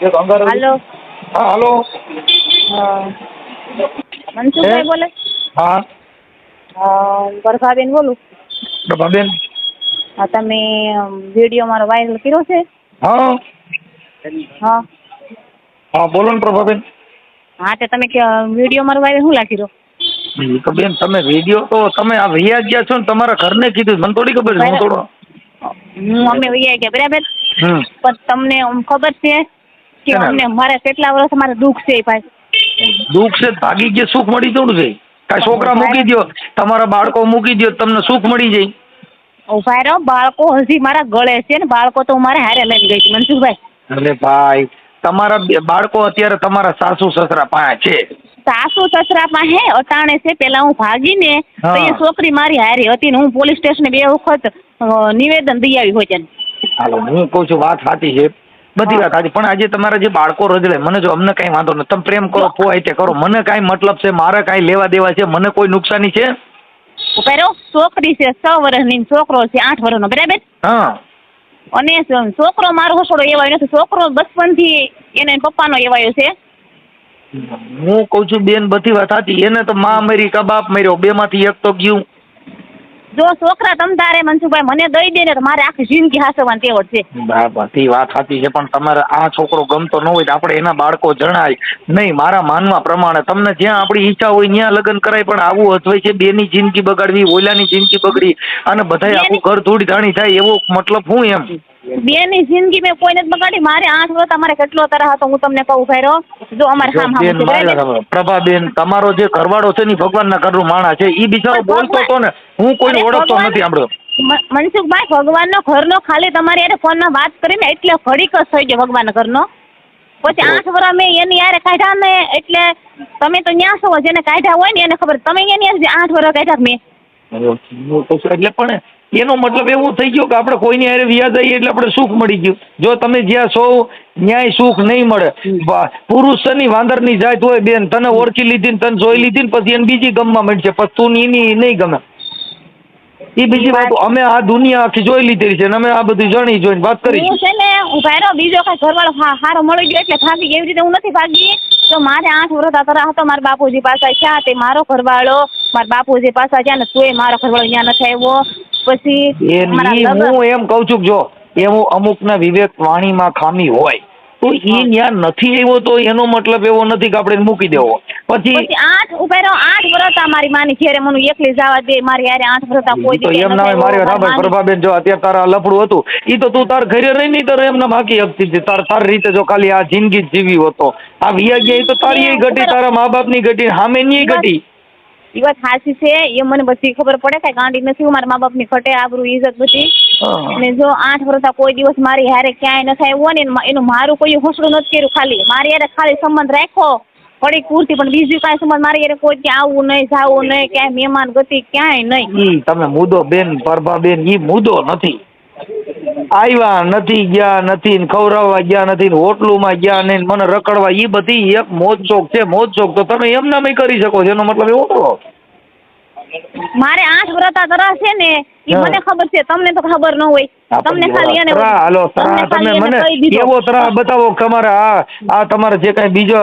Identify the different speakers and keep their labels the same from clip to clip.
Speaker 1: એક અંગાર
Speaker 2: હાલો.
Speaker 1: હા હાલો.
Speaker 2: મનસુખભાઈ બોલે?
Speaker 1: હા
Speaker 2: પ્રભાબેન બોલું.
Speaker 1: પ્રભાબેન.
Speaker 2: હા, તમે વિડીયો મારો વાયરલ કર્યો છે?
Speaker 1: હા
Speaker 2: હા
Speaker 1: હા બોલો ને પ્રભાબેન.
Speaker 2: હા, તે તમે વિડીયો મારો વાયરલ શું લાગી રહ્યો?
Speaker 1: તો બેન તમે વિડીયો તો તમે આ વૈયા ગયા છો ને તમારા ઘરને કીધું, મને થોડી ખબર છે. હું થોડો
Speaker 2: અમે વૈયા ગયા બરાબર,
Speaker 1: હમ
Speaker 2: પણ તમને ખબર છે કે
Speaker 1: કેના
Speaker 2: અમને મારે કેટલા વર્ષ મારે દુઃખ છે ભાઈ?
Speaker 1: દુઃખ છે ભાગી ગયા, સુખ મળી જવું છે. કાંઈ છોકરા મૂકી દો, તમારા બાળકો મૂકી દો, તમને સુખ મળી જાય.
Speaker 2: ઉભા રહો, બાળકો હજી મારા ગળે છે ને, બાળકો તો મારે હારે લઈને ગઈ છે મનસુખભાઈ.
Speaker 1: અરે ભાઈ, તમારા બાળકો અત્યારે તમારા સાસુ સસરા પાસે છે.
Speaker 2: સાસુ સસરા પાસે અટાણે છે. પેલા હું ભાગીને તો એ છોકરી મારી હારી હતી ને હું પોલીસ સ્ટેશને 2 વખત નિવેદન દઈ આવી હોય છે.
Speaker 1: હાલો, હું કહું છું વાત સાચી છે, બધી વાત સાચી, પણ આજે તમારા જે બાળકો રજડે, મને જો અમને કઈ વાંધો નથી, તમે પ્રેમ કરો પોઆઈ તે કરો, મને કાંઈ મતલબ છે, મારે કાંઈ લેવા દેવા છે, મને કોઈ નુકસાની છે?
Speaker 2: બરાબર, છોકરી છે 6 વર્ષની, છોકરો છે 8 વર્ષનો બરાબર.
Speaker 1: હા,
Speaker 2: અને છોકરો મારો હસોડો એવાયો નથી, છોકરો બચપનથી એને પપ્પાનો એવાયો છે.
Speaker 1: હું કઉ છું બેન, બધી વાત સાચી, એને તો માં મરી કા બાપ મર્યો, 2 માંથી એક તો ગયું.
Speaker 2: જો છોકરા તમ તારે મનસુખભાઈ મને દઈ દે ને તો મારે આખી જિંદગી હાસવવાની તેવડ છે.
Speaker 1: બધી વાત સાચી છે, પણ તમારે આ છોકરો ગમતો ન હોય તો આપણે એના બાળકો જણાય નહીં. મારા માનવા પ્રમાણે તમને જ્યાં આપણી ઈચ્છા હોય ત્યાં લગ્ન કરાય, પણ આવું હોય છે બેની જિંદગી બગાડવી, ઓલાની જિંદગી બગડી અને બધાય આખું ઘર ધૂળ ધાણી થાય, એવો મતલબ હું એમ.
Speaker 2: બેની જિંદગી મેં કોઈ નથી બગાડી. મારે 8 વર્ષ અમારે કેટલો તરહ હતો હું તમને કહું ભાઈ. જો અમારે
Speaker 1: પ્રભાબેન, તમારો જે ઘરવાળો છે ને ભગવાનના ઘરનું માણસ છે, એ બિચારો બોલતો હતો ને, હું કોઈને ઓળખતો નથી. આપણો
Speaker 2: મનસુખભાઈ, ભગવાનનો ઘરનો ખાલી તમારી યારે ફોનમાં વાત કરીને એટલે ઘડીક જ થઈ ગયો ભગવાનના ઘરનો. પછી 8 વર્ષ મેં એની યારે કાઢ્યા ને, એટલે તમે તો ન્યા છો, જેને કાઢ્યા હોય ને એને ખબર. તમે એની યારે 8 વર્ષ કાઢ્યા મેં.
Speaker 1: એટલે પણ એનો મતલબ એવું થઈ ગયો કે આપણે કોઈની હારે વ્યાજ આવીએ એટલે આપણે સુખ મળી ગયું. જો તમે જ્યાં છો ન્યાય સુખ નહીં મળે. પુરુષની વાંદરની જાત હોય બેન, તને ઓળખી લીધી ને તને જોઈ લીધી ને પછી એને બીજી ગમવા માંડશે, પછી તું એની નહીં ગમે. એ બીજી વાત. અમે આ દુનિયા આખી જોઈ લીધી છે, અમે આ બધી જાણી જોઈને વાત કરી
Speaker 2: છે ને. ઉભા રહો, બીજો કઈ ઘરવાળો સારો મળી ગયો એટલે ભાગી ગઈ, એવી રીતે હું નથી ભાગી. તો મારે 8 વર્ષ તરહ હતો મારા બાપુજી પાસે ક્યાં તે મારો ઘરવાળો મારા બાપુજી પાસે જ્યાં ને તોય મારો ઘરવાળો ત્યાં નથી આવ્યો. પછી
Speaker 1: હું એમ કઉ છું, જો એવું અમુકના વિવેક વાણીમાં ખામી હોય તો એ ત્યાં નથી આવ્યો તો એનો મતલબ એવો નથી કે આપણે મૂકી દેવો. પછી
Speaker 2: 8 વર્ષ મારી માની ઘેરે મને એકલી જવા દે, મારી યારે 8 વર્ષ કોઈ
Speaker 1: તો એમ ના મારી બરાબર. પ્રભાબેન, જો અત્યારે તારા લફડું હતું એ તો તું તાર ઘરે રહી નહીં, તારે એમને બાકી હકતી તારી રીતે જો ખાલી આ જિંદગી જ જીવી હોતો. આ વિયા ગયા એ તો તારી ઘટી, તારા મા બાપની ઘટી, સામે ની ઘટી.
Speaker 2: એ વાત સાચી છે, એ મને બધી ખબર પડે. કઈ ગાંડી નથી હું, મારા મા બાપની ઘટે આબરૂ ઇજ્જત બધી. અને જો 8 વર્ષ કોઈ દિવસ મારી હારે ક્યાંય નથી આવ્યો ને, એનું મારું કોઈ હોસડું નથી કર્યું. ખાલી મારી યારે ખાલી સંબંધ રાખ્યો પડી પૂરતી, પણ બીજું કાંઈ સંબંધ મારી યારે કોઈ ત્યાં આવવું નહીં, જાવું નહીં, ક્યાંય મહેમાન ગતિ ક્યાંય નહીં.
Speaker 1: તમે મુદ્દો બેન, પ્રભાબેન, ઈ મુદ્દો નથી. આવ્યા નથી, ગયા નથી, ખવડાવવા ગયા નથી, હોટલુમાં ગયા નહીં, મને રખડવા, ઈ બધી એક મોજ શોખ છે. મોજ શોખ તો તમે એમ નામ કરી શકો છો, એનો મતલબ એવો કરો.
Speaker 2: મારે 8 વર્ષ તરફ છે ને, એ મને ખબર છે, તમને તો ખબર ન હોય. તમને ખાલી એને
Speaker 1: હાલો તમે મને એવો ત્રાસ બતાવો તમારે આ તમારે જે કઈ બીજો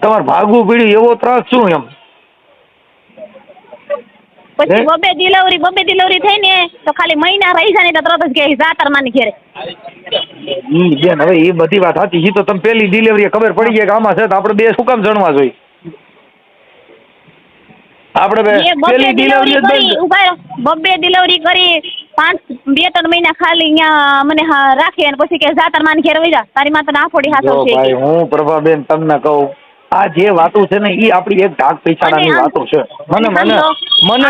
Speaker 1: તમારે ભાગવું પડ્યું એવો ત્રાસ શું એમ?
Speaker 2: પછી બબે ડિલિવરી થઈ ને તો ખાલી મહિના રહી જાય ને તો તરત જ કે જાતર માની ઘેરે.
Speaker 1: બેન, હવે એ બધી વાત સાચી છે, તો તમે પેલી ડિલિવરી ખબર પડી જાય કે આમાં છે, તો આપણે 2 શું કામ જણવા જોઈએ? આપણે પેલી ડિલિવરી
Speaker 2: બબે ડિલિવરી કરી 2-3 મહિના ખાલી અહીંયા મને રાખી અને પછી કે જાતર માની ઘેરે વઈ જા, તારી માતા ના ફોડી હાથો છે.
Speaker 1: ભાઈ, હું પ્રભાબેન તમને કહું, આ જે વાતો છે ને એ આપણી એક ઢાક પૈસાની વાતો છે. મને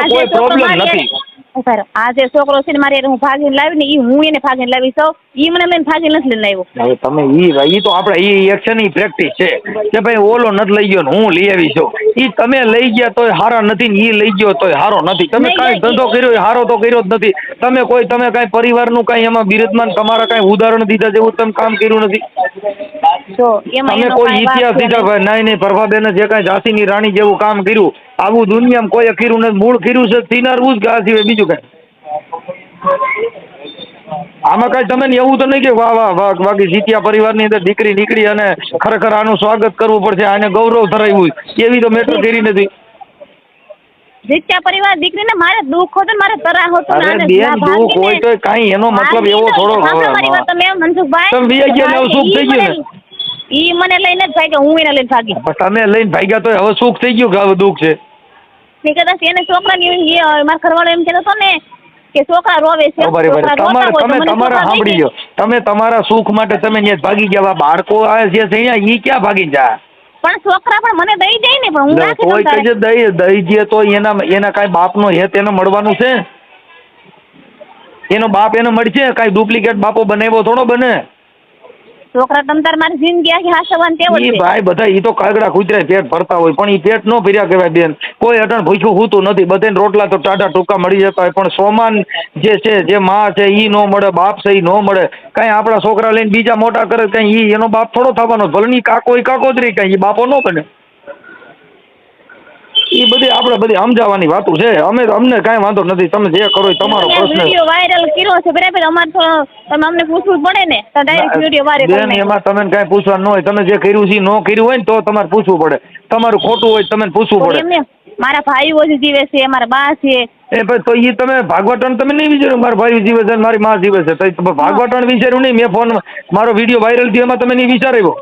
Speaker 1: કોઈ પ્રોબ્લેમ નથી.
Speaker 2: આ જે છોકરો છે ને મારી હું ભાગીને લાવી ને, હું એને ભાગીને લાવી સૌ, ઈ મને લઈને ભાગીને નથી લઈને આવ્યો.
Speaker 1: હવે તમે ઈ તો આપણે ઈ એક છે ને પ્રેક્ટિસ છે કે ભાઈ ઓલો નથી લઈ ગયો ને હું લઈ આવી છું. ઈ તમે લઈ ગયા તોય હારા નથી ને ઈ લઈ ગયો તોય હારો નથી. તમે કાંઈ ધંધો કર્યો હારો તો કર્યો જ નથી. તમે કાંઈ પરિવારનું કાંઈ એમાં બિરદમાન તમારા કાંઈ ઉદાહરણ દીધા જેવું તમે કામ કર્યું નથી. તમે કોઈ ઇતિહાસ દીધા ભાઈ નહીં પ્રભાબેન જે કાંઈ ઝાંસીની રાણી જેવું કામ કર્યું આવું દુનિયામાં કોઈ કર્યું નથી. મૂળ કર્યું છે સિનારવું જ કે આ સિવાય બીજું કાંઈ. આમાં કઈ તમે ને એવું તો નહીં કે વાહ વાહ વાહ બાકી જીત્યા પરિવારની અંદર દીકરી નીકળી અને ખરેખર આનું સ્વાગત કરવું પડશે, આને ગૌરવ ધરાવ્યું, એવી તો મેટર કરી નથી.
Speaker 2: જીત્યા પરિવાર દીકરીને મારે દુઃખ હતું, મારે તરાહ હતું.
Speaker 1: અરે બેન દુઃખ હોય તો કાંઈ એનો મતલબ એવો થોડો
Speaker 2: તમે મનસુખભાઈ
Speaker 1: તમે બીજા ગયા હવે સુખ થઈ ગયું ને.
Speaker 2: ઈ મને લઈને જ ભાગ્યા, હું એને લઈને ભાગી.
Speaker 1: તમે લઈને ભાગ્યા તો હવે સુખ થઈ ગયું કે હવે દુઃખ છે?
Speaker 2: કદાચ એને છોકરાની મારા ઘરવાળો એમ કહેતો હતો ને કે છોકરા રોવે છે.
Speaker 1: તમે તમારા સાંભળી લો, તમે તમારા સુખ માટે તમે ત્યાં ભાગી ગયા, બાળકો આવે છે અહીંયા ઈ ક્યાં ભાગી જાય?
Speaker 2: પણ છોકરા પણ મને દઈ જાય ને, પણ હું રાખી
Speaker 1: દઉં. તોય કઈ દઈ દે તો એના કાંઈ બાપનો હેત એને મળવાનું છે? એનો બાપ એને મળશે? કાંઈ ડુપ્લિકેટ બાપો બનાવ્યો થોડો બને?
Speaker 2: છોકરા તમ તાર મારી જિંદગી આખી હાસવાની ટેવ છે.
Speaker 1: ભાઈ બધા ઈ તો કાગડા કૂતરા પેટ ભરતા હોય, પણ ઈ પેટ નો ભર્યા કહેવાય બેન. કોઈ અટણ ભૂખ્યું હોતું નથી, બધાને રોટલા તો ટાટા ટૂંકા મળી જતા હોય, પણ સોમાન જે છે, જે માં છે ઈ નો મળે, બાપ છે ઈ નો મળે. કઈ આપણા છોકરા લઈને બીજા મોટા કરે કઈ ઈ એનો બાપ થોડો થવાનો? ભલે કાકો ઈ કાકોતરી, કઈ ઈ બાપો નો બને. એ બધી આપણે બધી સમજાવવાની વાતો છે. અમને કાંઈ વાંધો નથી, તમે જે કરો એ તમારો પ્રશ્ન.
Speaker 2: વિડિયો વાયરલ કર્યો છે બરાબર, અમાર તો તમે અમને પૂછવું પડે ને, તો ડાયરેક્ટ વિડિયો વાયરલ કરી
Speaker 1: બેન એમાં તમે કાંઈ પૂછવાનું ન હોય. તમે જે કર્યું છે ન કર્યું હોય ને તો તમારે પૂછવું પડે. તમારું ખોટું હોય તમે પૂછવું પડે.
Speaker 2: એમને મારા ભાઈઓ જીવે છે, મારા બા છે.
Speaker 1: તો એ તમે ભાગવટણ તમે નહીં વિચાર્યું મારા ભાઈ જીવે છે મારી માં જીવે છે, તો ભાગવટણ વિચાર્યું નહીં? મેં ફોન મારો વિડીયો વાયરલ થયો એમાં તમે નહીં વિચાર્યો?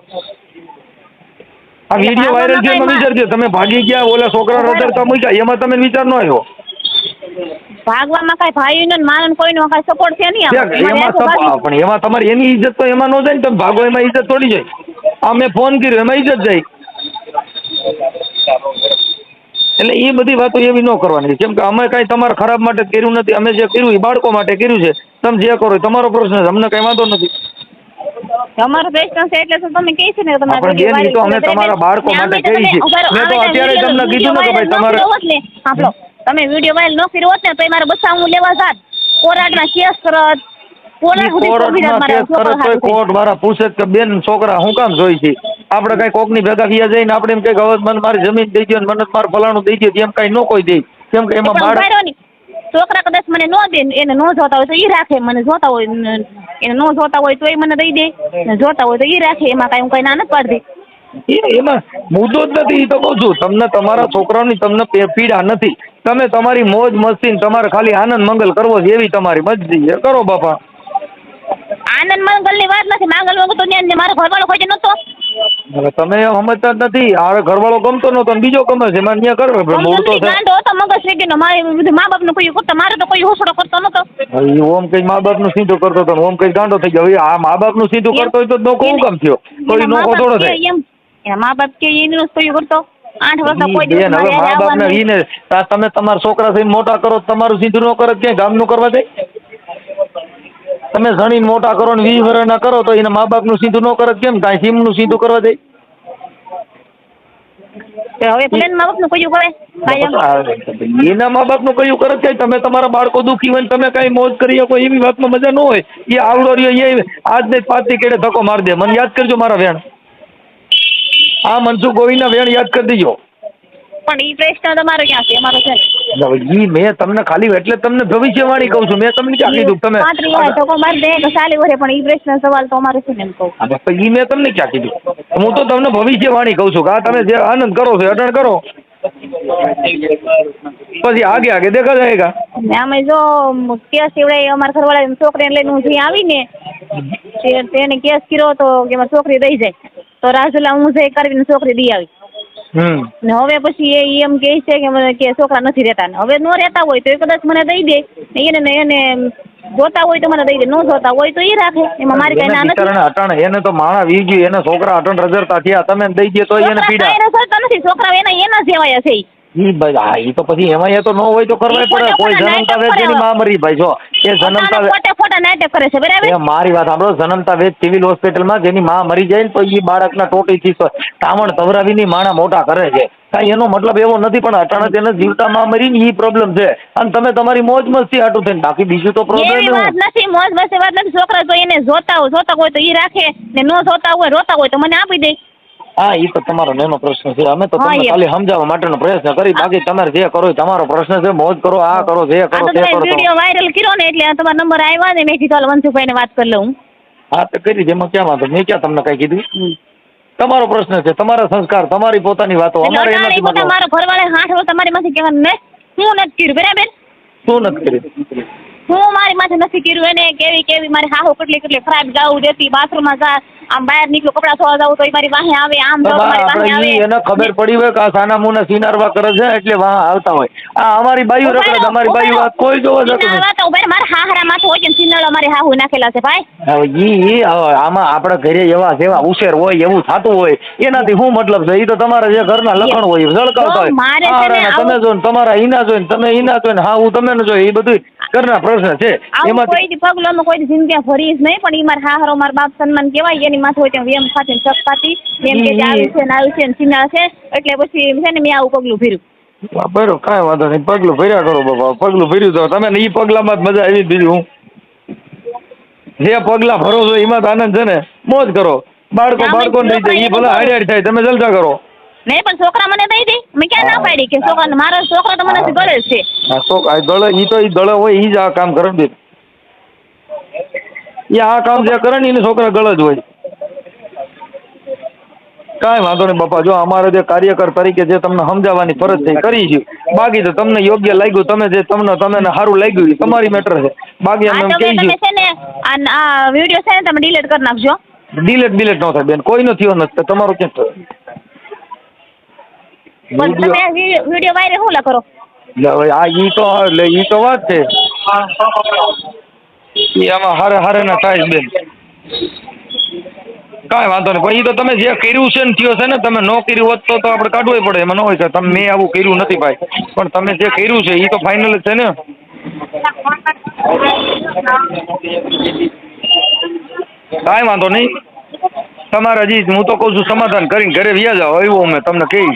Speaker 1: આ વિડીયો વાયરલ થયો એમાં વિચારજો. તમે ભાગી ગયા, ઓલા છોકરા રડતા મૂક્યા, એમાં તમે વિચાર ન આવ્યો?
Speaker 2: ભાગવામાં કઈ ભાઈનો ને માનો કોઈનો કઈ સપોર્ટ છે નહીં.
Speaker 1: પણ એમાં તમારી એની ઇજ્જત તો એમાં ન જાય ને. તમે ભાગો એમાં ઇજ્જત થોડી જાય. આ મેં ફોન કર્યો એમાં ઇજ્જત જાય. એટલે એ બધી વાતો એવી ન કરવાની, કેમ કે અમે કઈ તમારા ખરાબ માટે કર્યું નથી. અમે જે કર્યું એ બાળકો માટે કર્યું છે. તમે જે કરો તમારો પ્રશ્ન છે, અમને કઈ વાંધો નથી.
Speaker 2: તમારો પ્રશ્ન છે એટલે તો તમે કહે છે ને
Speaker 1: તમારે તો અમે તમારા બાળકો માટે કરી છે. મેં તો અત્યારે તમને કીધું ને કે ભાઈ તમારે
Speaker 2: આપણો તમે વિડિયો વાયરલ ન કર્યો હોત ને તો મારા બચ્ચા હું લેવા જાત, કોર્ટમાં કેસ કરત.
Speaker 1: કોર્ટ વાળા પૂછે કે બેન છોકરા હું કામ જોઈ છે? આપણે કઈ કોક ની ભેગા થયા જાય ને આપણે એમ કઈ હવે મને મારી જમીન દઈ દો, મને મારું ફલાણું દઈ દો, એમ કઈ ન કોઈ દે. કેમ કે એમાં બાળક
Speaker 2: છોકરા કદાચ મને ન દે, એને ન જોતા હોય તો ઈ રાખે, મને જોતા હોય એને ન જોતા હોય તો એ મને દઈ દે, જોતા હોય તો ઈ રાખે. એમાં કઈ હું કઈ ના નથી પાડતી.
Speaker 1: એમાં મુદ્દો જ નથી. એ તો કહું છું તમને, તમારા છોકરાઓની તમને પીડા નથી. તમે તમારી મોજ મસ્તી તમારે ખાલી આનંદ મંગલ કરવો છે એવી તમારી મરજી કરો બાપા.
Speaker 2: આનંદ મંગલ ની વાત નથી. માંગલ મંગલ તો મારો ઘરવાળો કોઈ નતો.
Speaker 1: હવે તમે સમજતા જ નથી. આ ઘરવાળો ગમતો નતો ને બીજો ગમે છે, મારે ત્યાં કરવો મૂળ તો
Speaker 2: ગાંડો હતો મગજ વેગીનો. મારે મા બાપ નું કોઈ કરતો, મારે તો કોઈ હોસડો કરતો નતો.
Speaker 1: ઓમ કઈ મા બાપ નું સીધું કરતો હતો, ઓમ કઈ ગાંડો થઈ ગયો. આ મા બાપ નું સીધું કરતો હોય તો નોકો હું કામ થયો? કોઈ નોકો થોડો થાય.
Speaker 2: એના મા બાપ કે એનું કોઈ કરતો 8 વર્ષ કોઈ
Speaker 1: દિવસ મા બાપ ને ઈને તમે તમારા છોકરા થઈને મોટા કરો, તમારું સીધું ન કરો ક્યાં ગામનું કરવા દે? તમે જણીને મોટા કરો ને 20 વર્ષના કરો તો એના મા બાપ નું સીધું ન કરે કેમ? કાંઈ સીમ નું સીધું કરવા દે?
Speaker 2: હવે પ્લેન મા બાપ નું કયું કરે?
Speaker 1: એના મા બાપ નું કયું કરે છે? તમે તમારા બાળકો દુખી હોય ને તમે કઈ મોજ કરી શકો એવી વાતમાં મજા ન હોય. એ આવડો રહ્યો એ આજ ને 5 થી કેડે ધક્કો મારી દે. મને યાદ કરજો મારા વેણ, આ મનસુખ ગોવિંદના વેણ યાદ કરી દેજો.
Speaker 2: પણ ઈ પ્રશ્ન તમારો ક્યાં છે? અમારો છે
Speaker 1: ઈ મેં તમને ખાલી એટલે તમને ભવિષ્યવાણી કહું છું. મેં તમને ક્યાં કીધું? તમે
Speaker 2: 35 ધક્કો મારી દે તો ચાલી વરે, પણ ઈ પ્રશ્ન સવાલ તો અમારો છે ને એમ કહું.
Speaker 1: ઈ મેં તમને ક્યાં કીધું? હું તો તમને ભવિષ્યવાણી કહું છું કે આ તમે જે આનંદ કરો છો અટણ કરો, પછી આગે આગે દેખા જાયગા.
Speaker 2: અમે જો કેસ એવડે અમારા ઘરવાળા છોકરીને લઈને હું જઈ આવી ને, તેને કેસ કર્યો તો કે મારી છોકરી દઈ જાય, તો રાજુલા હું જઈ કરીને છોકરી દઈ આવી. ને હવે પછી એ એમ કહે છે કે છોકરા નથી રહેતા. હવે ન રહેતા હોય તો એ કદાચ મને દઈ દે, એને જોતા હોય તો મને દઈ દે, ન જોતા હોય તો એ રાખે. એમાં મારી કઈ ના નથી.
Speaker 1: અટણ એને તો માણા વી ગયું, એને છોકરા અટણ રજરતા થયા, તમે દઈ દે તો એને પીડા
Speaker 2: નથી. છોકરા એના જેવાયા છે.
Speaker 1: ઈ તો પછી એમાં એ તો ન હોય તો કરવાય પડે. કોઈ જન્મતા વેદ જેની માં મરી ભાઈ જો એ જન્મતા
Speaker 2: ખોટા નાટક કરે છે બરાબર.
Speaker 1: મારી વાત સાંભળો, જન્મતા વેદ સિવિલ હોસ્પિટલમાં જેની માં મરી જાય ને તો એ બાળકના ટોટીથી તામણ તવરાવીની માણા મોટા કરે છે. કાંઈ એનો મતલબ એવો નથી, પણ અચાનક એને જીવતા માં મરી એ પ્રોબ્લેમ છે. અને તમે તમારી મોજ મસ્તી હાટું થઈને, બાકી બીજું તો પ્રોબ્લેમ
Speaker 2: નથી. મોજ મસ્તી વાત નથી. છોકરા તો એને જોતા હોય તો એ રાખે ને, ન જોતા હોય રોતા હોય તો મને આપી દે.
Speaker 1: હા એ તો તમારો નેનો પ્રશ્ન છે. અમે તો
Speaker 2: હા,
Speaker 1: તમને
Speaker 2: એમ.
Speaker 1: ખાલી સમજાવવા માટેનો પ્રયત્ન કરી, બાકી તમારે જે કરો એ તમારો પ્રશ્ન છે. મોજ કરો, આ કરો, જે
Speaker 2: આ
Speaker 1: કરો
Speaker 2: તો
Speaker 1: તે
Speaker 2: તમે
Speaker 1: કરો.
Speaker 2: વિડીયો વાયરલ કર્યો ને એટલે તમારો નંબર આવ્યા ને મેં કીધું હાલો વંશુભાઈને વાત કરી લઉં.
Speaker 1: હા તો કરી છે, એમાં ક્યાં વાંધો? મેં ક્યાં તમને કઈ કીધું?
Speaker 2: હમ.
Speaker 1: તમારો પ્રશ્ન છે, તમારા સંસ્કાર, તમારી પોતાની વાતો,
Speaker 2: એટલે
Speaker 1: અમારે
Speaker 2: અટાણે
Speaker 1: એનાથી
Speaker 2: બધા
Speaker 1: મતલબ.
Speaker 2: મારો ઘરવાળે 8 વર્ષ તમારી માંથી કહેવાનું ને હું નથી કર્યું બરાબર.
Speaker 1: શું નથી કર્યું?
Speaker 2: હું મારી માથે નથી કર્યું. એને કેવી મારી હાહુ કેટલી ખરાબ ગાવું દેતી, બાથરૂમમાં જા આમ બહાર નીકળો કપડાં ધોવા જાવ તો મારી વાહે આવે, આમ જાવ તો મારી વાહે
Speaker 1: આપણે
Speaker 2: આવે.
Speaker 1: ઈ એને ખબર પડી હોય કે આ સાના મુના સિનારવા કરે છે એટલે વાહ આવતા હોય. આ અમારી બાયુ રખડે, અમારી બાયુ વાત કોઈ જોવા જતું નથી.
Speaker 2: મારા હાહરા માથે હોય કે સિંદળ અમારી હાહુ નાખેલા છે ભાઈ.
Speaker 1: હવે ઈ આમાં આપણા ઘરે એવા જેવા ઉછેર હોય એવું થતું હોય એનાથી શું મતલબ છે? ઈ તો તમારા જે ઘરના લખણ હોય ઝળકાવતા
Speaker 2: તો મારે
Speaker 1: હોય.
Speaker 2: છે ને
Speaker 1: તમે
Speaker 2: આવું
Speaker 1: જો ને તમારા ઈના જોઈને તમે ઈના જોઈને હા હું તમે ન જોઈ, એ બધું ઘરના પ્રશ્ન છે.
Speaker 2: આવું
Speaker 1: એમાંથી
Speaker 2: કોઈ પગલામાં કોઈ જિંદગી ભરીશ નહીં, પણ ઈ મારા હાહરો મારા બાપ સન્માન કહેવાય એની માથે હોય ત્યાં વેમ ખાતી ને શક ખાતી એમ કે આવી છે ને આવી છે ને સિંદળ છે એટલે પછી છે ને મેં આવું પગલું ભર્યું.
Speaker 1: બરો કાંઈ વાંધો નહીં, પગલું ભર્યા કરો બાપા. પગલું ભર્યું તો તમે ઈ પગલામાં જ મજા આવી. બીજું હું જે પગલા ભરો છો એમાં તો આનંદ છે ને, મોજ કરો. બાળકો નહીં થાય એ ભલે હાડ થાય, તમે જલસા કરો.
Speaker 2: નહીં પણ છોકરા મને દઈ દે, મેં ક્યાં ના પાડી કે છોકરા મારા છોકરા તો મને ગળે છે.
Speaker 1: દળ ઈ તો ઈ દળ હોય ઈ જ આ કામ કરે ને. એ આ કામ જે કરે ને એને છોકરા ગળ જ હોય. કાંઈ વાંધો નહીં બાપા. જો અમારે જે કાર્યકર તરીકે જે તમને સમજાવવાની ફરજ છે કરી છે. બાકી તો તમને યોગ્ય લાગ્યું, તમે જે તમને સારું લાગ્યું એ તમારી મેટર છે. બાકી અમે એમ કહી
Speaker 2: તમે છે ને આ વિડીયો છે ને તમે ડિલીટ કરી નાખજો.
Speaker 1: ડિલેટ ન થાય બેન, કોઈ નો થયો નથી. તમારો ક્યાં થયો?
Speaker 2: પણ તમે વિડીયો વાયરલ હું લા કરો?
Speaker 1: આ ઈ તો વાત છે. ઈ આમાં હારે ના થાય બેન. કાંઈ વાંધો નહીં. પણ ઈ તો તમે જે કર્યું છે ને થયો છે ને, તમે ન કર્યું હોત તો આપણે કાઢવું પડે. એમાં ન હોય કે તમે મેં આવું કર્યું નથી ભાઈ, પણ તમે જે કર્યું છે એ તો ફાઇનલ જ છે ને. કાંઈ વાંધો નહીં. તમારે હજી હું તો કહું છું સમાધાન કરીને ઘરે વ્યા જાઓ એવું અમે તમને કહી.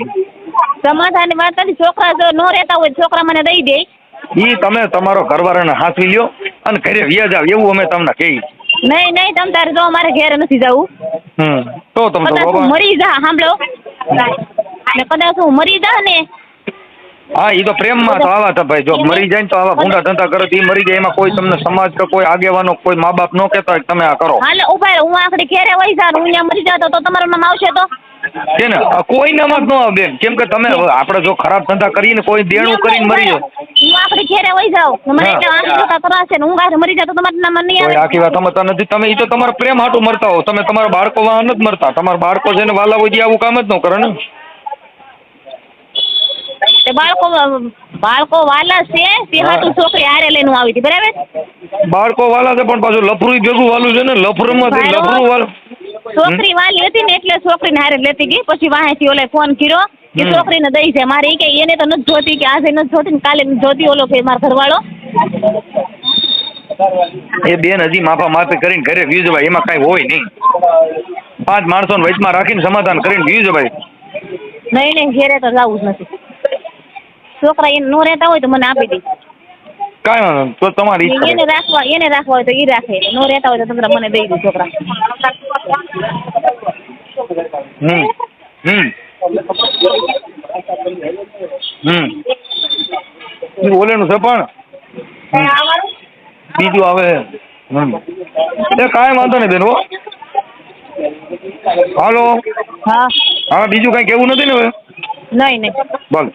Speaker 2: સમાધાનની વાત નથી. છોકરા જો ન રહેતા હોય છોકરા મને દઈ દે.
Speaker 1: ઈ તમે તમારો ઘરવાળાને હાંસવી લ્યો અને ઘરે વ્યા જાવ એવું અમે તમને કહી.
Speaker 2: નહીં તમ તારે જો અમારે ઘેર નથી જવું.
Speaker 1: તો તમે તો
Speaker 2: કદાચ હું મરી જા સાંભળો ને કદાચ હું મરી જા ને.
Speaker 1: હા ઈ તો પ્રેમમાં તો આવા હતા ભાઈ. જો મરી જાય ને તો આવા ભૂંડા ધંધા કરે તો ઈ મરી જાય. એમાં કોઈ તમને સમાજ કે કોઈ આગેવાનો કોઈ મા બાપ ન કહેતા હોય તમે આ કરો.
Speaker 2: હાલે ઉભા હું આખડી ઘેરે વહી જા, હું અહીંયા મરી જાતો તો તમારું નામ આવશે તો?
Speaker 1: છે ને કોઈ નામ જ ન આવે બેન. કેમ કે તમે આપણે જો ખરાબ ધંધા કરીને કોઈ દેણું કરીને મરી જાય.
Speaker 2: હું આખડી ઘેરે વહી જાઉં મને એટલે આખી ધંધા કરાશે ને હું ગારે મરી જાતો તમારું નામ નહીં આવે.
Speaker 1: કોઈ આખી વાત સમજતા નથી તમે. ઈ તો તમારા પ્રેમ હાટું મરતા હો તમે. તમારા બાળકો વાં નથી મરતા. તમારા બાળકો છે ને વાલા હોય આવું કામ જ ન કરે ને.
Speaker 2: તે બાળકો વાલા છે તે હાટું છોકરી હારે લઈને આવી હતી બરાબર.
Speaker 1: બાળકો વાલા છે પણ પાછું લફરું ભેગું વાલું છે ને. લફરમાંથી લફરું વાલું.
Speaker 2: છોકરી વાલી હતી ને એટલે છોકરીને હારે લેતી ગઈ. પછી વાહેથી ઓલે ફોન કર્યો કે છોકરીને દઈ છે મારે. ઈ કે એને તો નથી જોતી, કે આજે નથી જોતી ને કાલે નથી જોતી. ઓલો કે મારો ઘરવાળો
Speaker 1: એ બેન હજી માફા માફી કરીને ઘરે વ્યૂ જવાય. એમાં કાંઈ હોય નહીં. 5 માણસોને વચમાં રાખીને સમાધાન કરીને વ્યૂ જવાય.
Speaker 2: નહીં ઘેરે તો જવું જ નથી. છોકરા એને નો રહેતા હોય તો મને આપી દે.
Speaker 1: કાંઈ વાંધો તો તમારી ઈચ્છા.
Speaker 2: એને રાખવા હોય તો ઈ રાખે, નો રહેતા હોય તો તમે મને દઈ દો છોકરા.
Speaker 1: ઓલેનું છે પણ બીજું આવે. એ કાંઈ વાંધો નહીં બેન. હો હાલો.
Speaker 2: હા
Speaker 1: હા બીજું કાંઈ કેવું નથી ને હવે?
Speaker 2: નહીં
Speaker 1: બોલ.